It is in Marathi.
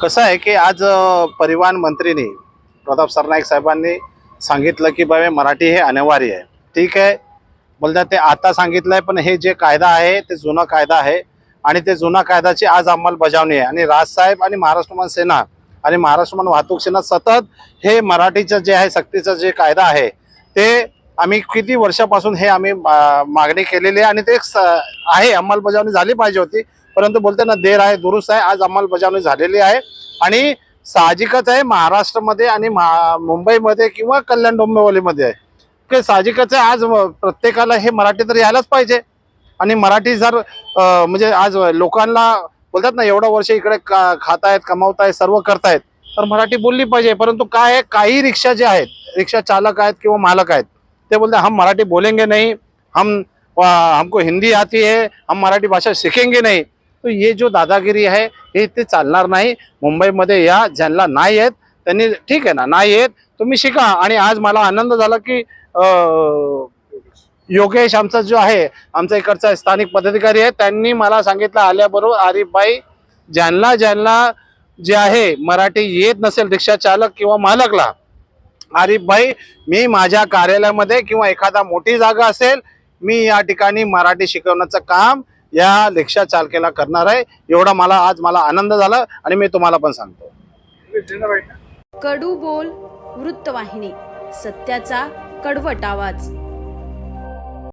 कसं आहे की आज परिवहन मंत्रीने प्रताप सरनाईक साहेबांनी सांगितलं की बाबा मराठी हे अनिवार्य आहे. ठीक आहे बोलतात ते आता सांगितलंय, पण हे जे कायदा आहे ते जुना कायदा आहे आणि ते जुना कायद्याची आज अंमलबजावणी आहे. आणि राजसाहेब आणि महाराष्ट्र सेना आणि महाराष्ट्र वाहतूक सेना सतत हे मराठीचं जे आहे सक्तीचं जे कायदा आहे ते आम्ही किती वर्षापासून हे आम्ही मागणी केलेली आहे आणि ते आहे अंमलबजावणी झाली पाहिजे होती, परंतु बोलते ना देर आहे दुरुस्त आहे. आज अंमलबजावणी झालेली आहे आणि साहजिकच आहे महाराष्ट्रामध्ये आणि मुंबईमध्ये किंवा कल्याण डोंबिवलीमध्ये आहे की साहजिकच आहे आज प्रत्येकाला हे मराठी तर यायलाच पाहिजे. आणि मराठी जर म्हणजे आज लोकांना बोलतात ना एवढं वर्ष इकडे खातायत कमावतायत सर्व करतायत तर मराठी बोलली पाहिजे. परंतु काय आहे काही रिक्षा जे आहेत रिक्षा चालक आहेत किंवा मालक आहेत ते बोलते हम मराठी बोलेंगे नहीं, हमको हिंदी आती है, हम मराठी भाषा सीखेंगे नहीं. तो ये जो दादागिरी आहे हे ते चालणार नाही. मुंबईमध्ये या ज्यांना नाही येत त्यांनी ठीक आहे ना नाही येत तुम्ही शिका. आणि आज मला आनंद झाला की योगेश आमचा जो आहे आमचा इकडचा स्थानिक पदाधिकारी आहे त्यांनी मला सांगितलं आल्याबरोबर आरिफभाई ज्यांना जे आहे मराठी येत नसेल रिक्षा चालक किंवा मालकला, आरिफभाई मी माझ्या कार्यालयामध्ये किंवा एखादा मोठी जागा असेल मी या ठिकाणी मराठी शिकवण्याचं काम या रिक्षा चालकाला करणार आहे. एवढा मला आनंद झाला आणि मी तुम्हाला पण सांगतो. कडू बोल वृत्तवाहिनी, सत्याचा कडवट आवाज.